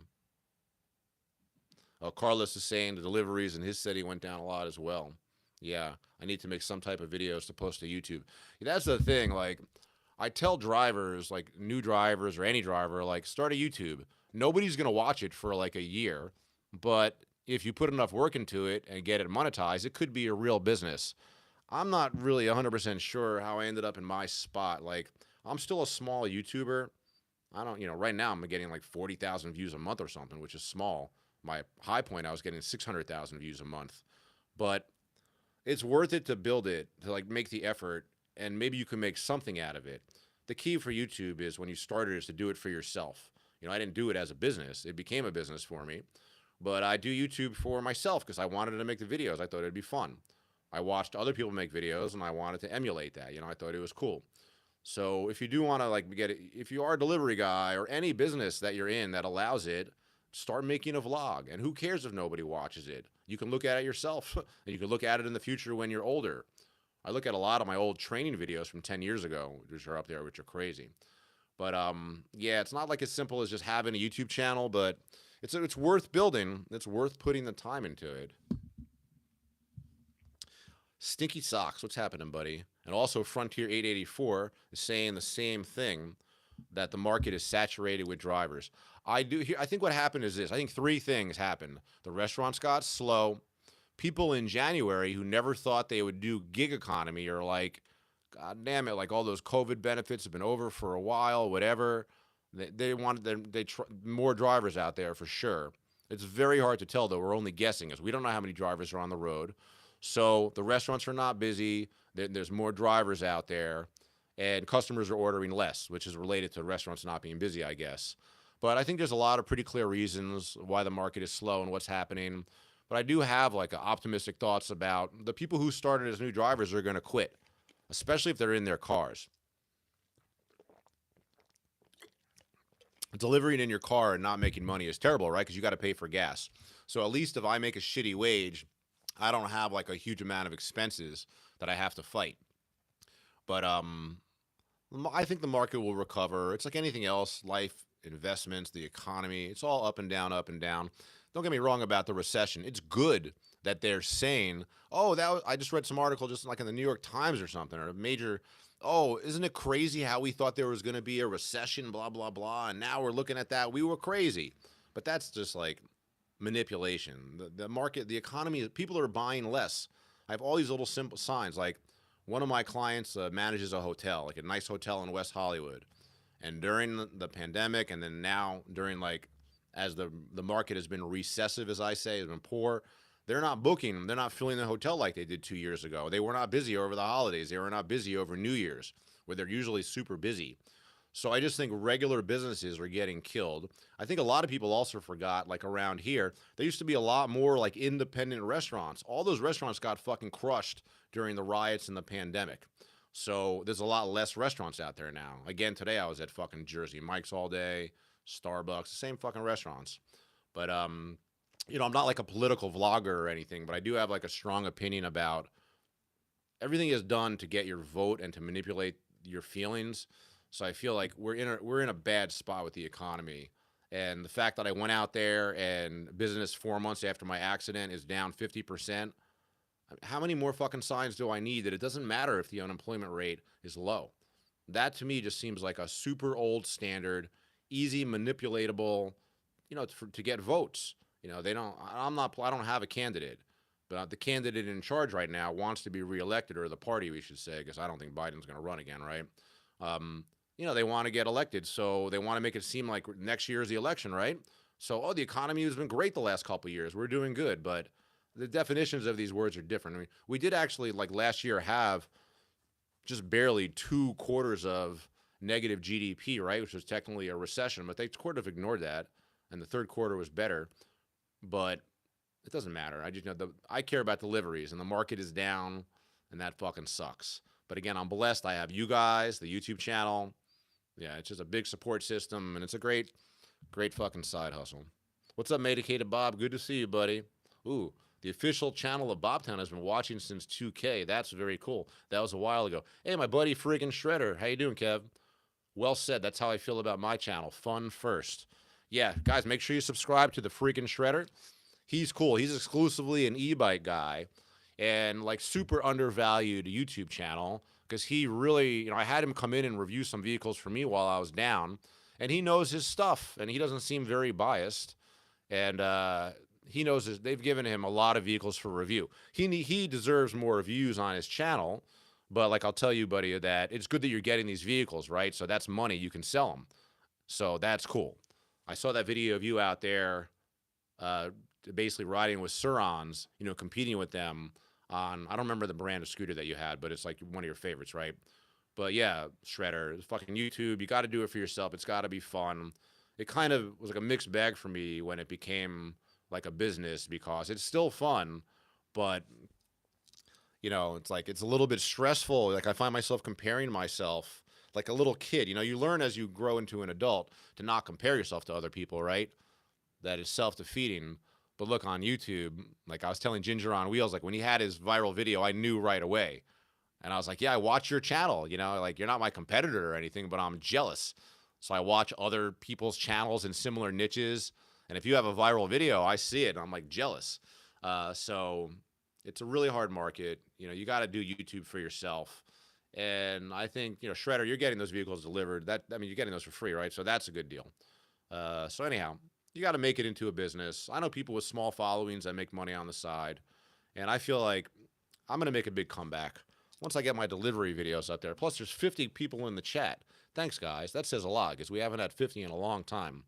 Oh, Carlos is saying the deliveries in his city went down a lot as well. Yeah, I need to make some type of videos to post to YouTube. That's the thing. Like, I tell drivers, like new drivers or any driver, like start a YouTube. Nobody's gonna watch it for like a year, but if you put enough work into it and get it monetized, it could be a real business. I'm not really 100% sure how I ended up in my spot. Like, I'm still a small YouTuber. I don't, you know, right now I'm getting like 40,000 views a month or something, which is small. My high point, I was getting 600,000 views a month, but it's worth it to build it, to like make the effort, and maybe you can make something out of it. The key for YouTube is when you started is to do it for yourself. You know, I didn't do it as a business. It became a business for me. But I do YouTube for myself because I wanted to make the videos. I thought it'd be fun. I watched other people make videos and I wanted to emulate that. I thought it was cool. So if you do want to like get it, if you are a delivery guy or any business that you're in that allows it, start making a vlog. And who cares if nobody watches it? You can look at it yourself and you can look at it in the future when you're older. I look at a lot of my old training videos from 10 years ago, which are up there, which are crazy. But yeah, it's not like as simple as just having a YouTube channel, but it's worth building. It's worth putting the time into it. Stinky Socks, what's happening, buddy? And also Frontier 884 is saying the same thing, that the market is saturated with drivers. I think what happened is this. I think three things happened. The restaurants got slow. People in January who never thought they would do gig economy are like, God damn it, like all those COVID benefits have been over for a while, whatever. They wanted more drivers out there for sure. It's very hard to tell, though. We're only guessing, as we don't know how many drivers are on the road. So the restaurants are not busy. There's more drivers out there, and customers are ordering less, which is related to restaurants not being busy, I guess. But I think there's a lot of pretty clear reasons why the market is slow and what's happening. But I do have like optimistic thoughts about the people who started as new drivers are going to quit, especially if they're in their cars. Delivering in your car and not making money is terrible, right? Because you got to pay for gas. So at least if I make a shitty wage, I don't have like a huge amount of expenses that I have to fight. But I think the market will recover. It's like anything else, life, investments, the economy. It's all up and down, up and down. Don't get me wrong about the recession. It's good that they're saying, oh, I just read some article just like in the New York Times or something, or a major, oh, isn't it crazy how we thought there was going to be a recession, blah, blah, blah, and now we're looking at that. We were crazy. But that's just like manipulation. The market, the economy, people are buying less. I have all these little simple signs. Like one of my clients manages a hotel, like a nice hotel in West Hollywood. And during the pandemic, and then now during like, as the market has been recessive, as I say, has been poor, they're not booking, they're not filling the hotel like they did 2 years ago. They were not busy over the holidays. They were not busy over New Year's, where they're usually super busy. So I just think regular businesses are getting killed. I think a lot of people also forgot, like around here, there used to be a lot more like independent restaurants. All those restaurants got fucking crushed during the riots and the pandemic. So there's a lot less restaurants out there now. Again, today I was at fucking Jersey Mike's all day, Starbucks, the same fucking restaurants. But I'm not like a political vlogger or anything, but I do have like a strong opinion about everything is done to get your vote and to manipulate your feelings. So I feel like we're in a bad spot with the economy. And the fact that I went out there and business 4 months after my accident is down 50%. How many more fucking signs do I need that it doesn't matter if the unemployment rate is low? That to me just seems like a super old standard, easy manipulatable, to get votes. I don't have a candidate, but the candidate in charge right now wants to be reelected, or the party, we should say, because I don't think Biden's going to run again, right? They want to get elected, so they want to make it seem like next year is the election, right? So, the economy has been great the last couple of years. We're doing good, but the definitions of these words are different. I mean, we did actually, like last year, have just barely 2 quarters of negative GDP, right? Which was technically a recession, but they sort of ignored that, and the third quarter was better. But it doesn't matter. I just know I care about deliveries, and the market is down, and that fucking sucks. But again, I'm blessed. I have you guys, the YouTube channel. Yeah, it's just a big support system, and it's a great, great fucking side hustle. What's up, Medicated Bob? Good to see you, buddy. Ooh, the official channel of Bobtown has been watching since 2K. That's very cool. That was a while ago. Hey, my buddy Friggin' Shredder. How you doing, Kev? Well said. That's how I feel about my channel. Fun first. Yeah, guys, make sure you subscribe to the Freaking Shredder. He's cool. He's exclusively an e-bike guy and like super undervalued YouTube channel because he really, I had him come in and review some vehicles for me while I was down, and he knows his stuff and he doesn't seem very biased, and he knows they've given him a lot of vehicles for review. He deserves more reviews on his channel, but like I'll tell you, buddy, that it's good that you're getting these vehicles, right? So that's money. You can sell them. So that's cool. I saw that video of you out there basically riding with Surons, competing with them on, I don't remember the brand of scooter that you had, but it's like one of your favorites, right? But yeah, Shredder, fucking YouTube, you got to do it for yourself. It's got to be fun. It kind of was like a mixed bag for me when it became like a business because it's still fun, but it's like it's a little bit stressful. Like I find myself comparing myself like a little kid. You learn as you grow into an adult to not compare yourself to other people, right? That is self-defeating. But look on YouTube, like I was telling Ginger on Wheels, like when he had his viral video, I knew right away. And I was like, yeah, I watch your channel, like you're not my competitor or anything, but I'm jealous. So I watch other people's channels in similar niches. And if you have a viral video, I see it and I'm like jealous. So it's a really hard market. You got to do YouTube for yourself. And I think, Shredder, you're getting those vehicles delivered. You're getting those for free, right? So that's a good deal. So anyhow, you got to make it into a business. I know people with small followings that make money on the side. And I feel like I'm going to make a big comeback once I get my delivery videos up there. Plus, there's 50 people in the chat. Thanks, guys. That says a lot because we haven't had 50 in a long time.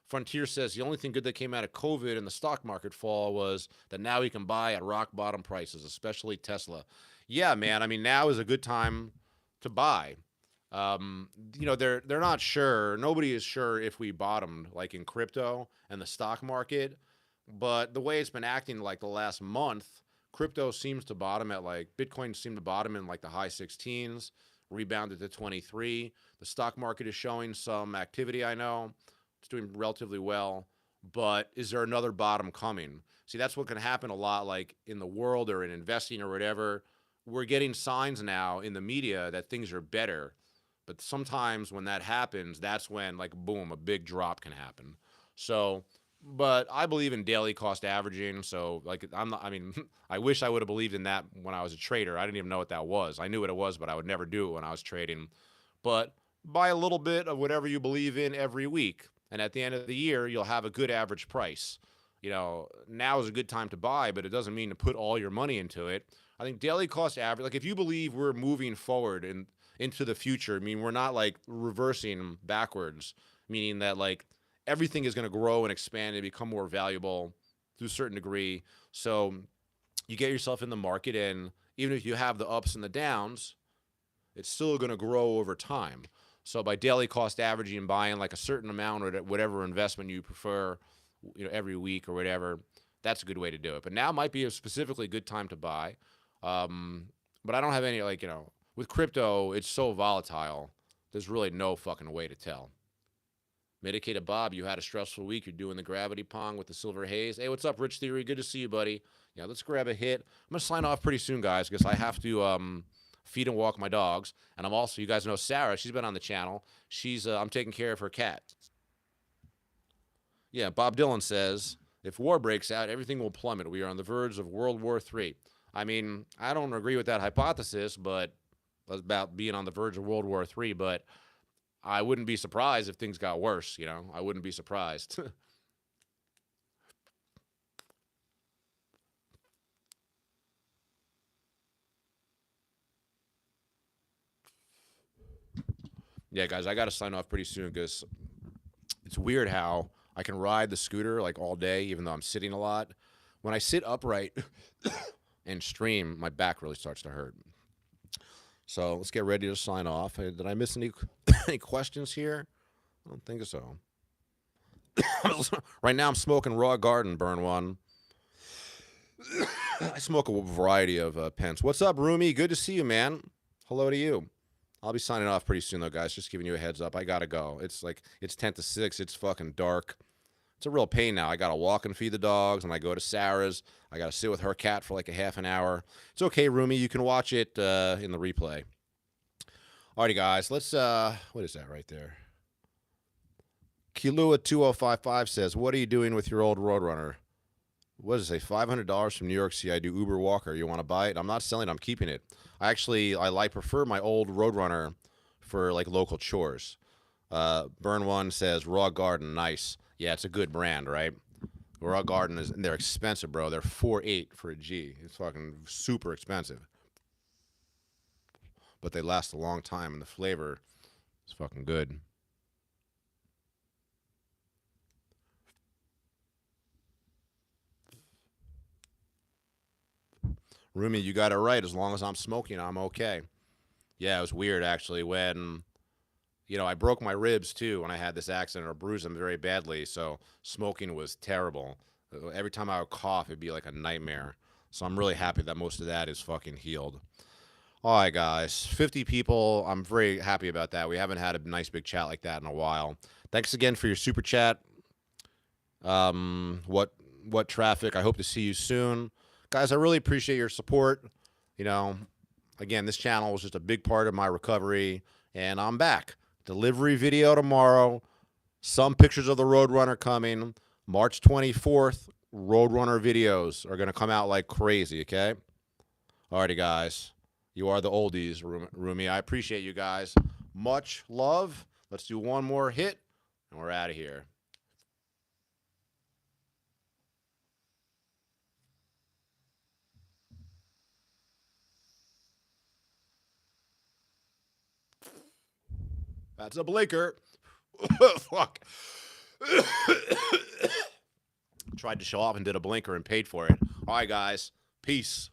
Frontier says the only thing good that came out of COVID and the stock market fall was that now we can buy at rock bottom prices, especially Tesla. Yeah, man. Now is a good time to buy. They're not sure. Nobody is sure if we bottomed, like in crypto and the stock market. But the way it's been acting like the last month, crypto seems to bottom at like Bitcoin seemed to bottom in like the high 16s, rebounded to 23. The stock market is showing some activity. I know it's doing relatively well, but is there another bottom coming? See, that's what can happen a lot, like in the world or in investing or whatever. We're getting signs now in the media that things are better. But sometimes when that happens, that's when, like, boom, a big drop can happen. So, but I believe in daily cost averaging. So, like, I wish I would have believed in that when I was a trader. I didn't even know what that was. I knew what it was, but I would never do it when I was trading. But buy a little bit of whatever you believe in every week. And at the end of the year, you'll have a good average price. Now is a good time to buy, but it doesn't mean to put all your money into it. I think daily cost average, like if you believe we're moving forward into the future, we're not like reversing backwards, meaning that like everything is going to grow and expand and become more valuable to a certain degree. So you get yourself in the market, and even if you have the ups and the downs, it's still going to grow over time. So by daily cost averaging and buying like a certain amount or whatever investment you prefer, every week or whatever, that's a good way to do it. But now might be a specifically good time to buy. But I don't have any, with crypto, it's so volatile. There's really no fucking way to tell. Medicated Bob, you had a stressful week. You're doing the gravity pong with the silver haze. Hey, what's up, Rich Theory? Good to see you, buddy. Yeah, let's grab a hit. I'm going to sign off pretty soon, guys, because I have to feed and walk my dogs. And I'm also, you guys know Sarah. She's been on the channel. I'm taking care of her cat. Yeah, Bob Dylan says, if war breaks out, everything will plummet. We are on the verge of World War III. I don't agree with that hypothesis, but about being on the verge of World War III, but I wouldn't be surprised if things got worse, I wouldn't be surprised. Yeah, guys, I got to sign off pretty soon because it's weird how I can ride the scooter like all day, even though I'm sitting a lot. When I sit upright and stream, my back really starts to hurt. So let's get ready to sign off. Did I miss any questions here? I don't think so. Right now I'm smoking Raw Garden, Burn One. I smoke a variety of pens. What's up, Rumi? Good to see you, man. Hello to you. I'll be signing off pretty soon, though, guys. Just giving you a heads up. I got to go. It's 10 to 6. It's fucking dark. It's a real pain now. I got to walk and feed the dogs, and I go to Sarah's. I got to sit with her cat for like a half an hour. It's okay, Rumi. You can watch it in the replay. Alrighty, guys. Let's, what is that right there? Kilua2055 says, what are you doing with your old RoadRunner? What does it say? $500 from New York City. I do Uber Walker. You want to buy it? I'm not selling it. I'm keeping it. I prefer my old RoadRunner for like local chores. Burn One says Raw Garden. Nice. Yeah, it's a good brand, right? Raw Garden and they're expensive, bro. They're $4.8 for a G. It's fucking super expensive. But they last a long time, and the flavor is fucking good. Rumi, you got it right. As long as I'm smoking, I'm okay. Yeah, it was weird, actually, when, I broke my ribs, too, when I had this accident or bruised them very badly, so smoking was terrible. Every time I would cough, it'd be like a nightmare. So I'm really happy that most of that is fucking healed. All right, guys. 50 people. I'm very happy about that. We haven't had a nice big chat like that in a while. Thanks again for your super chat. What traffic? I hope to see you soon. Guys, I really appreciate your support. You know, again, this channel was just a big part of my recovery, and I'm back. Delivery video tomorrow. Some pictures of the Roadrunner coming. March 24th, Roadrunner videos are going to come out like crazy, okay? Alrighty, guys. You are the oldies, Rumi. I appreciate you guys. Much love. Let's do one more hit, and we're out of here. That's a blinker. Fuck. Tried to show off and did a blinker and paid for it. All right, guys. Peace.